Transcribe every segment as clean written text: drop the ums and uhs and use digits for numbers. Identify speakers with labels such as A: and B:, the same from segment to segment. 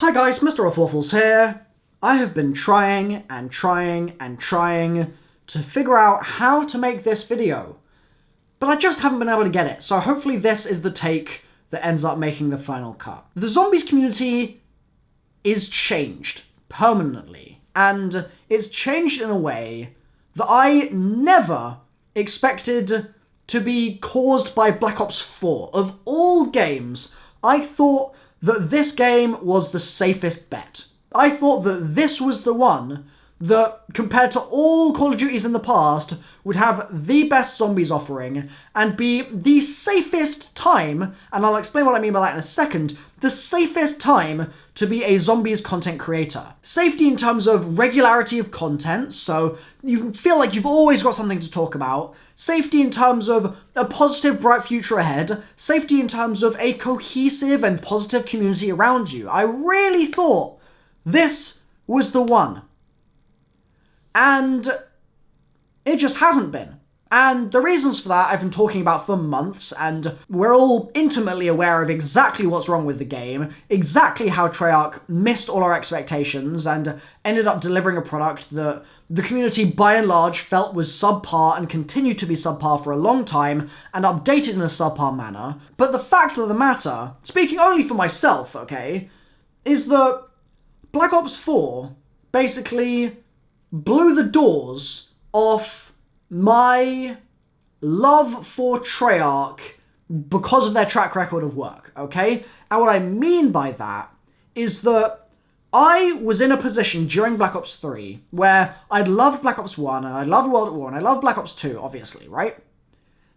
A: Hi guys, MrRoflWaffles here. I have been trying to figure out how to make this video, but I just haven't been able to get it, so hopefully this is the take that ends up making the final cut. The zombies community is changed permanently, and it's changed in a way that I never expected to be caused by Black Ops 4. Of all games, I thought that this game was the safest bet. I thought that this was the one that, compared to all Call of Duties in the past, would have the best zombies offering and be the safest time, and I'll explain what I mean by that in a second, the safest time to be a zombies content creator. Safety in terms of regularity of content, so you feel like you've always got something to talk about. Safety in terms of a positive, bright future ahead. Safety in terms of a cohesive and positive community around you. I really thought this was the one. And it just hasn't been. And the reasons for that I've been talking about for months, and we're all intimately aware of exactly what's wrong with the game, exactly how Treyarch missed all our expectations and ended up delivering a product that the community by and large felt was subpar and continued to be subpar for a long time and updated in a subpar manner. But the fact of the matter, speaking only for myself, okay, is that Black Ops 4 basically blew the doors off my love for Treyarch because of their track record of work, okay? And what I mean by that is that I was in a position during Black Ops 3 where I'd loved Black Ops 1 and I loved World at War and I loved Black Ops 2, obviously, right?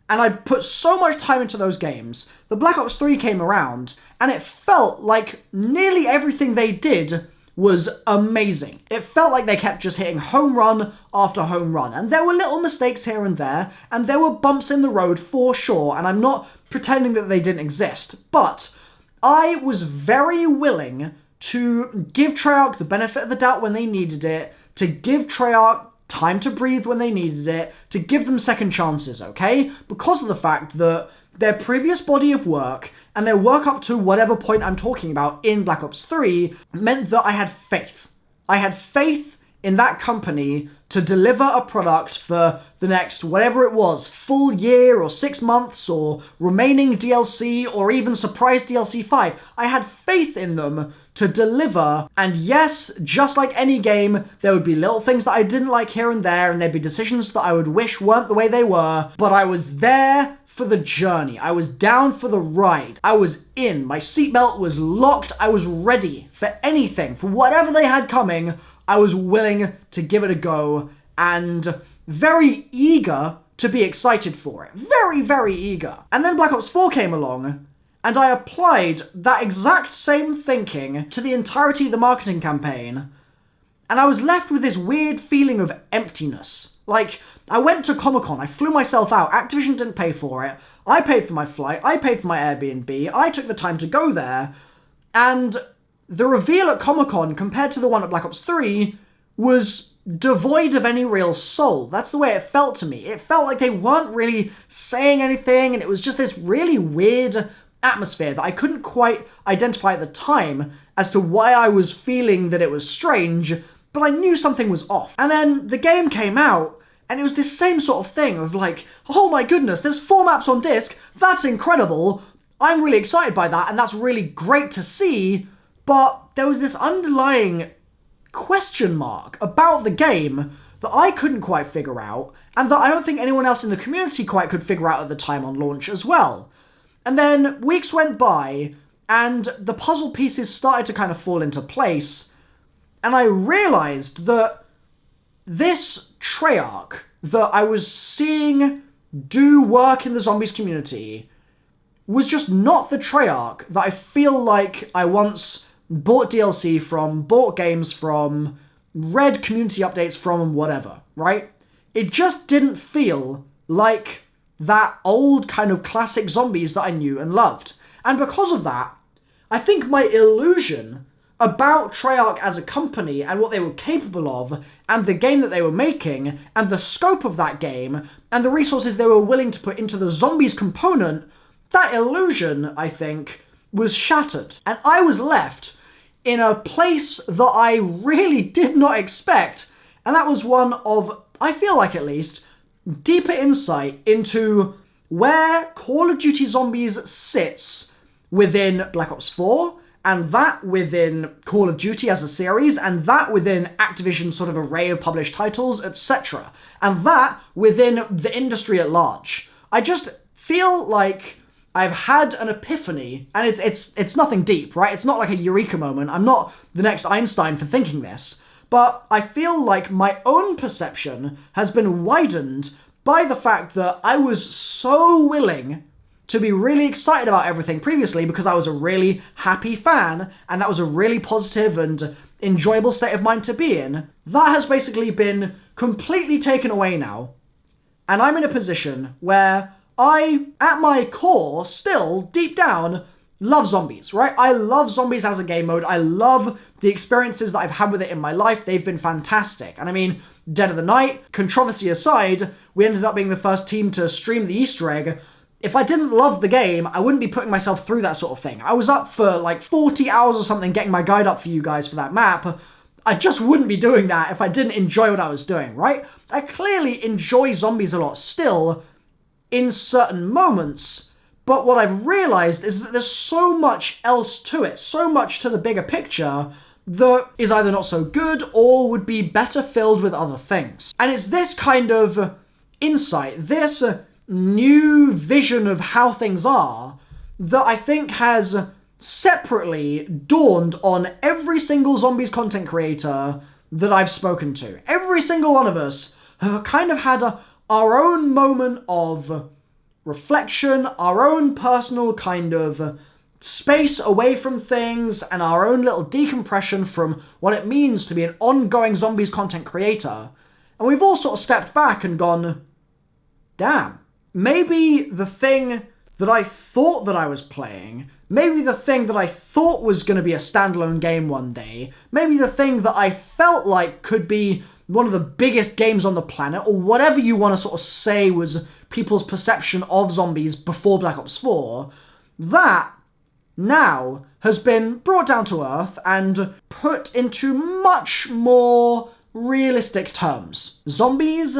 A: And I put so much time into those games that Black Ops 3 came around and it felt like nearly everything they did was amazing. It felt like they kept just hitting home run after home run, and there were little mistakes here and there were bumps in the road for sure, and I'm not pretending that they didn't exist, but I was very willing to give Treyarch the benefit of the doubt when they needed it, to give Treyarch time to breathe when they needed it, to give them second chances, okay? Because of the fact that their previous body of work and their work up to whatever point I'm talking about in Black Ops 3 meant that I had faith. I had faith in that company to deliver a product for the next whatever it was, full year or 6 months or remaining DLC or even surprise DLC 5. I had faith in them to deliver, and yes, just like any game, there would be little things that I didn't like here and there'd be decisions that I would wish weren't the way they were, but I was there for the journey. I was down for the ride. I was in. My seatbelt was locked. I was ready for anything, for whatever they had coming. I was willing to give it a go and very eager to be excited for it. Very, very eager. And then Black Ops 4 came along, and I applied that exact same thinking to the entirety of the marketing campaign, and I was left with this weird feeling of emptiness. Like, I went to Comic-Con, I flew myself out, Activision didn't pay for it, I paid for my flight, I paid for my Airbnb, I took the time to go there, and the reveal at Comic-Con compared to the one at Black Ops 3 was devoid of any real soul. That's the way it felt to me. It felt like they weren't really saying anything, and it was just this really weird atmosphere that I couldn't quite identify at the time as to why I was feeling that it was strange, but I knew something was off. And then the game came out, and it was this same sort of thing of like, oh my goodness, there's 4 maps on disc, that's incredible, I'm really excited by that, and that's really great to see, but there was this underlying question mark about the game that I couldn't quite figure out, and that I don't think anyone else in the community quite could figure out at the time on launch as well. And then weeks went by, and the puzzle pieces started to kind of fall into place, and I realized that this Treyarch that I was seeing do work in the zombies community was just not the Treyarch that I feel like I once bought DLC from, bought games from, read community updates from, whatever, right? It just didn't feel like that old kind of classic zombies that I knew and loved. And because of that, I think my illusion about Treyarch as a company and what they were capable of, and the game that they were making, and the scope of that game, and the resources they were willing to put into the zombies component, that illusion, I think, was shattered. And I was left in a place that I really did not expect, and that was one of, I feel like at least, deeper insight into where Call of Duty Zombies sits within Black Ops 4, and that within Call of Duty as a series, and that within Activision's sort of array of published titles, etc. And that within the industry at large. I just feel like I've had an epiphany, and it's nothing deep, right? It's not like a eureka moment. I'm not the next Einstein for thinking this. But I feel like my own perception has been widened by the fact that I was so willing to be really excited about everything previously because I was a really happy fan, and that was a really positive and enjoyable state of mind to be in. That has basically been completely taken away now, and I'm in a position where I, at my core, still, deep down, love zombies, right? I love zombies as a game mode. I love the experiences that I've had with it in my life. They've been fantastic. And I mean, Dead of the Night, controversy aside, we ended up being the first team to stream the Easter egg. If I didn't love the game, I wouldn't be putting myself through that sort of thing. I was up for like 40 hours or something getting my guide up for you guys for that map. I just wouldn't be doing that if I didn't enjoy what I was doing, right? I clearly enjoy zombies a lot still in certain moments, but what I've realized is that there's so much else to it, so much to the bigger picture that is either not so good or would be better filled with other things. And it's this kind of insight, this new vision of how things are, that I think has separately dawned on every single Zombies content creator that I've spoken to. Every single one of us have kind of had our own moment of reflection, our own personal kind of space away from things, and our own little decompression from what it means to be an ongoing Zombies content creator. And we've all sort of stepped back and gone, damn, maybe the thing that I thought that I was playing, maybe the thing that I thought was going to be a standalone game one day, maybe the thing that I felt like could be one of the biggest games on the planet, or whatever you want to sort of say was people's perception of zombies before Black Ops 4, that now has been brought down to earth and put into much more realistic terms. Zombies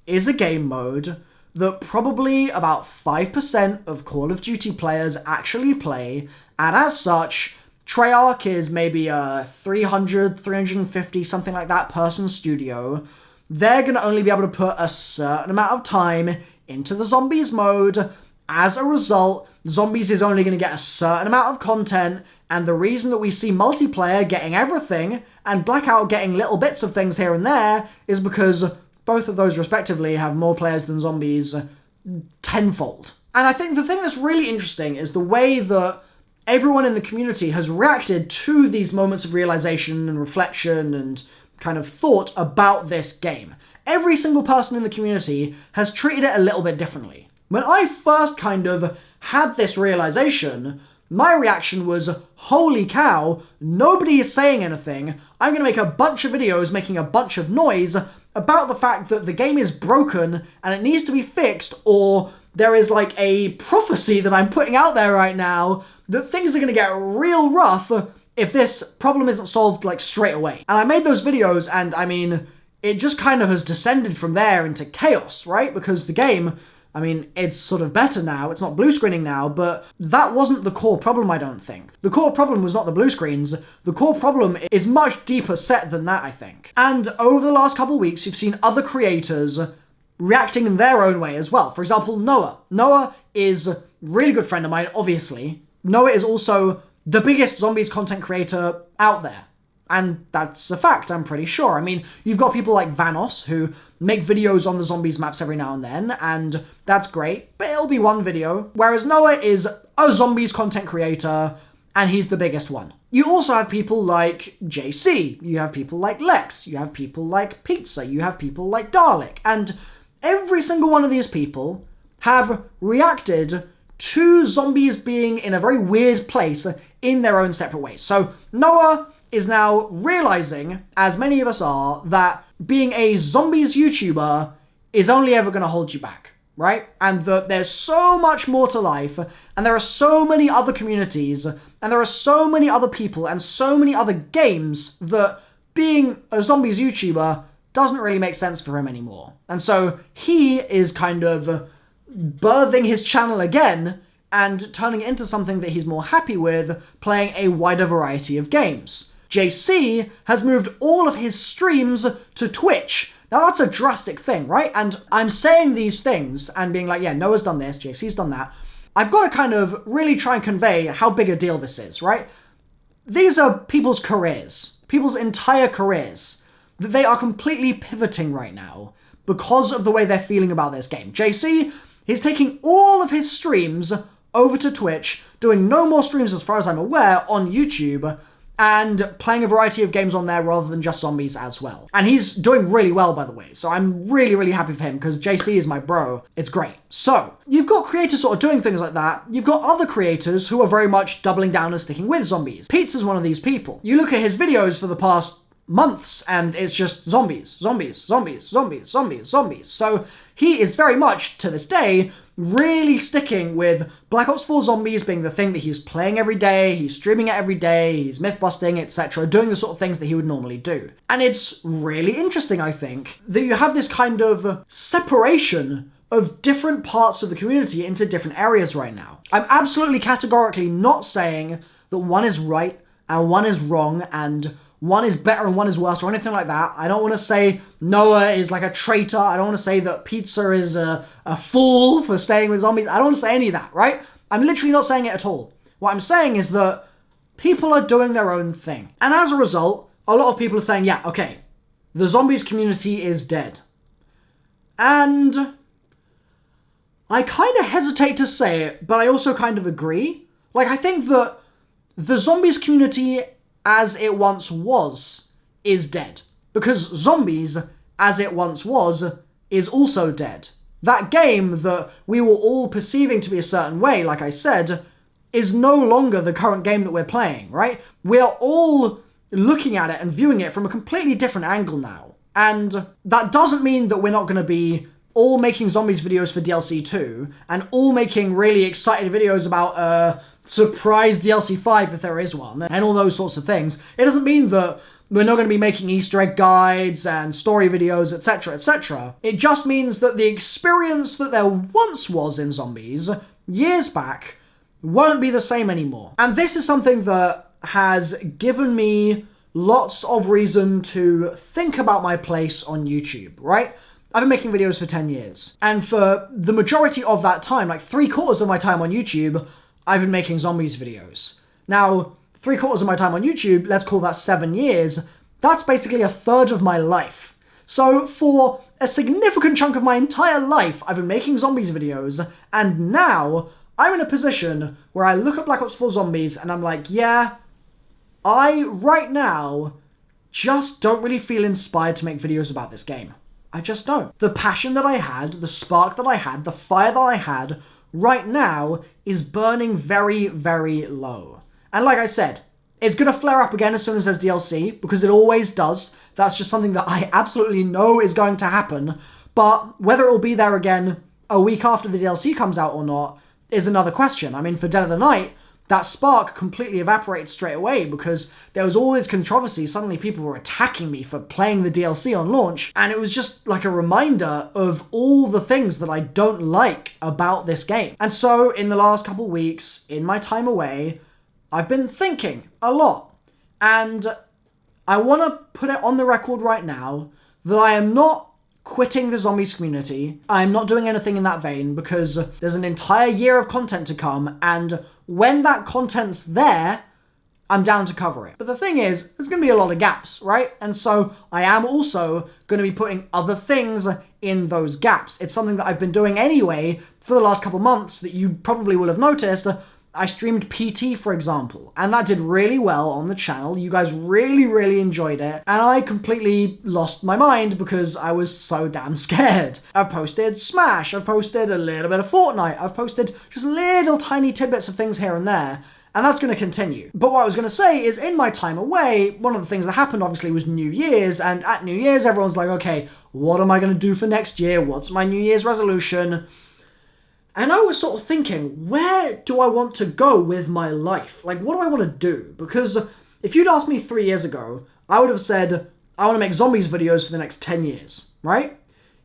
A: is a game mode that probably about 5% of Call of Duty players actually play, and as such, Treyarch is maybe a 300, 350, something like that person studio. They're going to only be able to put a certain amount of time into the Zombies mode. As a result, Zombies is only going to get a certain amount of content, and the reason that we see multiplayer getting everything and Blackout getting little bits of things here and there is because both of those respectively have more players than Zombies tenfold. And I think the thing that's really interesting is the way that everyone in the community has reacted to these moments of realization and reflection and kind of thought about this game. Every single person in the community has treated it a little bit differently. When I first kind of had this realization, my reaction was, holy cow, nobody is saying anything. I'm going to make a bunch of videos making a bunch of noise about the fact that the game is broken and it needs to be fixed, or there is like a prophecy that I'm putting out there right now that things are going to get real rough if this problem isn't solved like straight away. And I made those videos, and I mean, it just kind of has descended from there into chaos, right? Because the game, I mean, it's sort of better now, it's not blue screening now, but that wasn't the core problem, I don't think. The core problem was not the blue screens, the core problem is much deeper set than that, I think. And over the last couple of weeks, you've seen other creators reacting in their own way as well. For example, Noah. Noah is a really good friend of mine, obviously. Noah is also the biggest Zombies content creator out there. And that's a fact, I'm pretty sure. I mean, you've got people like Vanos, who make videos on the Zombies maps every now and then, and that's great, but it'll be one video. Whereas Noah is a Zombies content creator, and he's the biggest one. You also have people like JC, you have people like Lex, you have people like Pizza, you have people like Dalek, and every single one of these people have reacted to Zombies being in a very weird place in their own separate ways. So Noah is now realizing, as many of us are, that being a Zombies YouTuber is only ever going to hold you back, right? And that there's so much more to life, and there are so many other communities And there are so many other people and so many other games that being a zombies YouTuber doesn't really make sense for him anymore. And so he is kind of birthing his channel again and turning it into something that he's more happy with, playing a wider variety of games. JC has moved all of his streams to Twitch. Now that's a drastic thing, right? And I'm saying these things and being like, yeah, Noah's done this, JC's done that. I've got to kind of really try and convey how big a deal this is, right? These are people's careers, people's entire careers, that they are completely pivoting right now because of the way they're feeling about this game. JC, he's taking all of his streams over to Twitch, doing no more streams as far as I'm aware on YouTube, and playing a variety of games on there rather than just zombies as well. And he's doing really well, by the way, so I'm really, really happy for him because JC is my bro. It's great. So, you've got creators sort of doing things like that. You've got other creators who are very much doubling down and sticking with zombies. Pizza's one of these people. You look at his videos for the past months and it's just zombies, zombies, zombies, zombies, zombies, zombies. So he is very much, to this day, really sticking with Black Ops 4 Zombies being the thing that he's playing every day, he's streaming it every day, he's myth busting, etc., doing the sort of things that he would normally do. And it's really interesting, I think, that you have this kind of separation of different parts of the community into different areas right now. I'm absolutely categorically not saying that one is right and one is wrong and one is better and one is worse or anything like that. I don't want to say Noah is like a traitor. I don't want to say that Pizza is a fool for staying with zombies. I don't want to say any of that, right? I'm literally not saying it at all. What I'm saying is that people are doing their own thing. And as a result, a lot of people are saying, yeah, okay, the zombies community is dead. And I kind of hesitate to say it, but I also kind of agree. Like, I think that the zombies community as it once was is dead. Because zombies, as it once was, is also dead. That game that we were all perceiving to be a certain way, like I said, is no longer the current game that we're playing, right? We're all looking at it and viewing it from a completely different angle now. And that doesn't mean that we're not going to be all making zombies videos for DLC 2, and all making really excited videos about surprise DLC 5 if there is one, and all those sorts of things. It doesn't mean that we're not going to be making Easter egg guides and story videos, etc., etc. It just means that the experience that there once was in zombies, years back, won't be the same anymore. And this is something that has given me lots of reason to think about my place on YouTube, right? I've been making videos for 10 years. And for the majority of that time, like 3/4 of my time on YouTube, I've been making zombies videos. Now, 3/4 of my time on YouTube, let's call that 7 years, that's basically 1/3 of my life. So for a significant chunk of my entire life, I've been making zombies videos, and now I'm in a position where I look at Black Ops 4 Zombies and I'm like, yeah, I, right now, just don't really feel inspired to make videos about this game. I just don't. The passion that I had, the spark that I had, the fire that I had, right now is burning very, very low. And like I said, it's going to flare up again as soon as there's DLC, because it always does. That's just something that I absolutely know is going to happen. But whether it will be there again a week after the DLC comes out or not is another question. I mean, for Dead of the Night, that spark completely evaporated straight away because there was all this controversy. Suddenly people were attacking me for playing the DLC on launch, and it was just like a reminder of all the things that I don't like about this game. And so in the last couple weeks, in my time away, I've been thinking a lot, and I want to put it on the record right now that I am not quitting the zombies community. I'm not doing anything in that vein because there's an entire year of content to come, and when that content's there, I'm down to cover it. But the thing is, there's going to be a lot of gaps, right? And so I am also going to be putting other things in those gaps. It's something that I've been doing anyway for the last couple months that you probably will have noticed. I streamed PT, for example, and that did really well on the channel. You guys really, really enjoyed it, and I completely lost my mind because I was so damn scared. I've posted Smash, I've posted a little bit of Fortnite, I've posted just little tiny tidbits of things here and there, and that's going to continue. But what I was going to say is, in my time away, one of the things that happened, obviously, was New Year's, and at New Year's, everyone's like, okay, what am I going to do for next year? What's my New Year's resolution? And I was sort of thinking, where do I want to go with my life? Like, what do I want to do? Because if you'd asked me 3 years ago, I would have said, I want to make zombies videos for the next 10 years, right?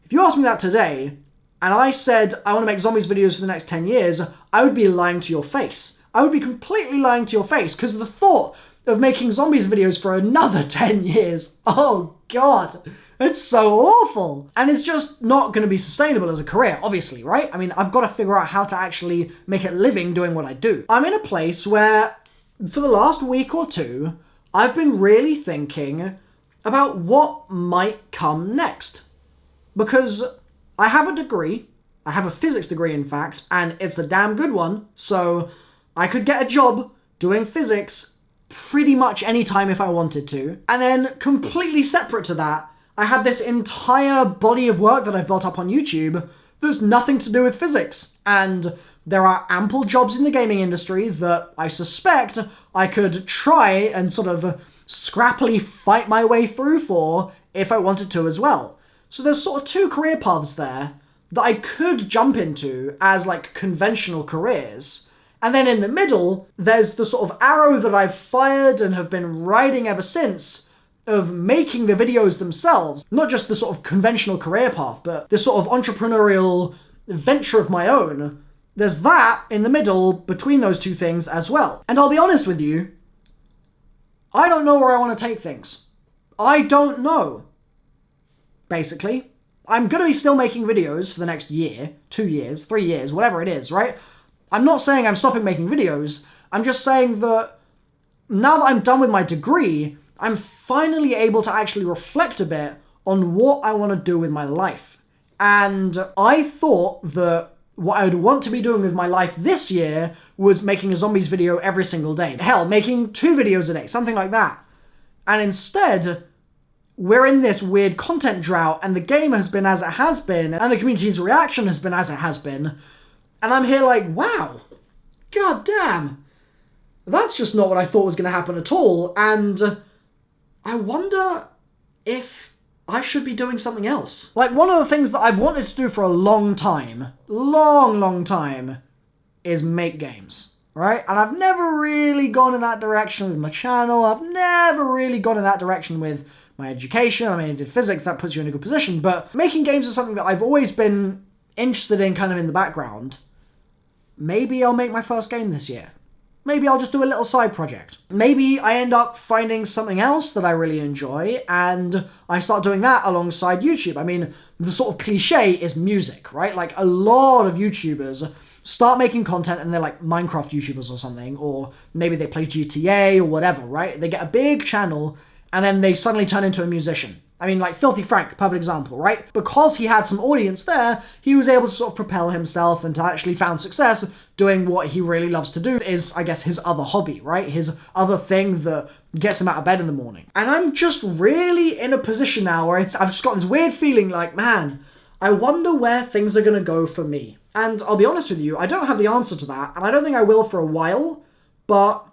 A: If you asked me that today, and I said, I want to make zombies videos for the next 10 years, I would be lying to your face. I would be completely lying to your face, because the thought of making zombies videos for another 10 years, oh god, it's so awful. And it's just not going to be sustainable as a career, obviously, right? I mean, I've got to figure out how to actually make a living doing what I do. I'm in a place where, for the last week or two, I've been really thinking about what might come next. Because I have a degree, I have a physics degree in fact, and it's a damn good one, so I could get a job doing physics pretty much any time if I wanted to. And then completely separate to that, I have this entire body of work that I've built up on YouTube that's nothing to do with physics. And there are ample jobs in the gaming industry that I suspect I could try and sort of scrappily fight my way through for if I wanted to as well. So there's sort of two career paths there that I could jump into as like conventional careers. And then in the middle, there's the sort of arrow that I've fired and have been riding ever since of making the videos themselves. Not just the sort of conventional career path, but this sort of entrepreneurial venture of my own. There's that in the middle between those two things as well. And I'll be honest with you, I don't know where I want to take things. I don't know. Basically, I'm going to be still making videos for the next year, 2 years, 3 years, whatever it is, right? I'm not saying I'm stopping making videos. I'm just saying that now that I'm done with my degree, I'm finally able to actually reflect a bit on what I want to do with my life. And I thought that what I would want to be doing with my life this year was making a zombies video every single day. Hell, making 2 videos a day, something like that. And instead, we're in this weird content drought, and the game has been as it has been, and the community's reaction has been as it has been. And I'm here like, wow, god damn, that's just not what I thought was going to happen at all. And I wonder if I should be doing something else. Like, one of the things that I've wanted to do for a long time, long time, is make games, right? And I've never really gone in that direction with my channel. I've never really gone in that direction with my education. I mean, I did physics, that puts you in a good position. But making games is something that I've always been interested in kind of in the background. Maybe I'll make my first game this year. Maybe I'll just do a little side project. Maybe I end up finding something else that I really enjoy and I start doing that alongside YouTube. I mean, the sort of cliche is music, right? Like, a lot of YouTubers start making content and they're like Minecraft YouTubers or something, or maybe they play GTA or whatever, right? They get a big channel and then they suddenly turn into a musician. I mean, like Filthy Frank, perfect example, right? Because he had some audience there, he was able to sort of propel himself and to actually found success doing what he really loves to do is, I guess, his other hobby, right? His other thing that gets him out of bed in the morning. And I'm just really in a position now where I've just got this weird feeling like, man, I wonder where things are gonna go for me. And I'll be honest with you, I don't have the answer to that, and I don't think I will for a while, but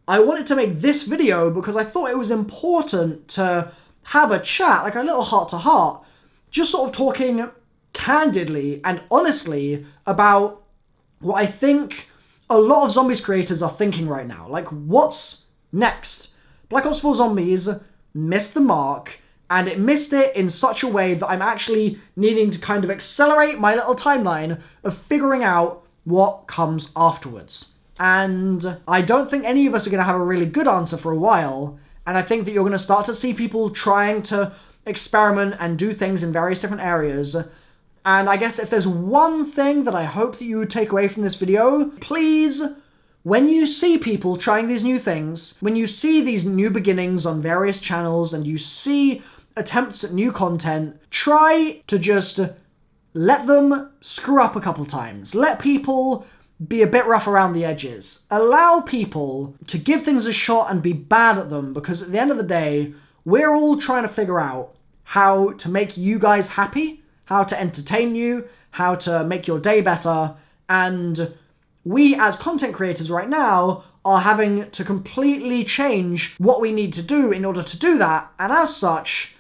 A: I wanted to make this video because I thought it was important to have a chat, like a little heart-to-heart, just sort of talking candidly and honestly about what I think a lot of zombies creators are thinking right now. Like, what's next? Black Ops 4 Zombies missed the mark, and it missed it in such a way that I'm actually needing to kind of accelerate my little timeline of figuring out what comes afterwards. And I don't think any of us are going to have a really good answer for a while. And I think that you're going to start to see people trying to experiment and do things in various different areas. And I guess if there's one thing that I hope that you would take away from this video, please, when you see people trying these new things, when you see these new beginnings on various channels and you see attempts at new content, try to just let them screw up a couple times. Let people be a bit rough around the edges. Allow people to give things a shot and be bad at them, because at the end of the day, we're all trying to figure out how to make you guys happy, how to entertain you, how to make your day better, and we as content creators right now are having to completely change what we need to do in order to do that, and as such,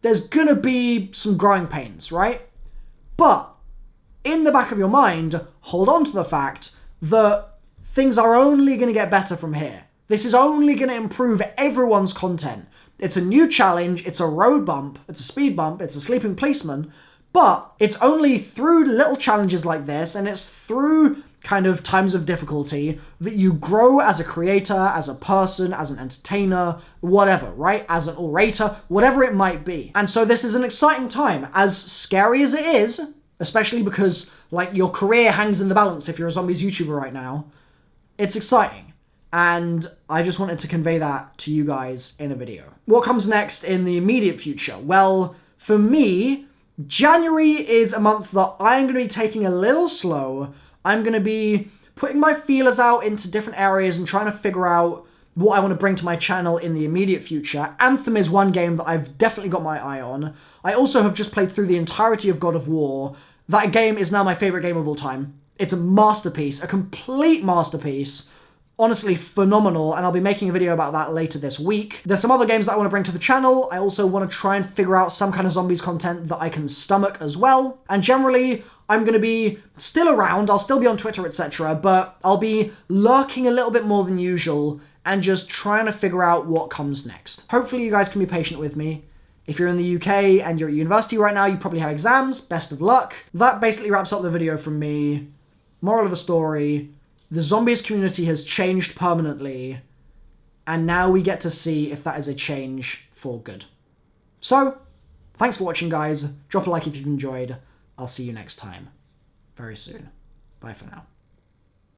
A: there's gonna be some growing pains, right? But in the back of your mind, hold on to the fact that things are only going to get better from here. This is only going to improve everyone's content. It's a new challenge, it's a road bump, it's a speed bump, it's a sleeping policeman, but it's only through little challenges like this, and it's through kind of times of difficulty that you grow as a creator, as a person, as an entertainer, whatever, right? As an orator, whatever it might be. And so this is an exciting time, as scary as it is, especially because, like, your career hangs in the balance if you're a zombies YouTuber right now. It's exciting. And I just wanted to convey that to you guys in a video. What comes next in the immediate future? Well, for me, January is a month that I'm going to be taking a little slow. I'm going to be putting my feelers out into different areas and trying to figure out what I want to bring to my channel in the immediate future. Anthem is one game that I've definitely got my eye on. I also have just played through the entirety of God of War. That game is now my favorite game of all time. It's a masterpiece, a complete masterpiece. Honestly, phenomenal, and I'll be making a video about that later this week. There's some other games that I want to bring to the channel. I also want to try and figure out some kind of zombies content that I can stomach as well. And generally, I'm going to be still around, I'll still be on Twitter, etc., but I'll be lurking a little bit more than usual and just trying to figure out what comes next. Hopefully you guys can be patient with me. If you're in the UK and you're at university right now, you probably have exams. Best of luck. That basically wraps up the video from me. Moral of the story: the zombies community has changed permanently, and now we get to see if that is a change for good. So, thanks for watching, guys. Drop a like if you've enjoyed. I'll see you next time, very soon. Bye for now.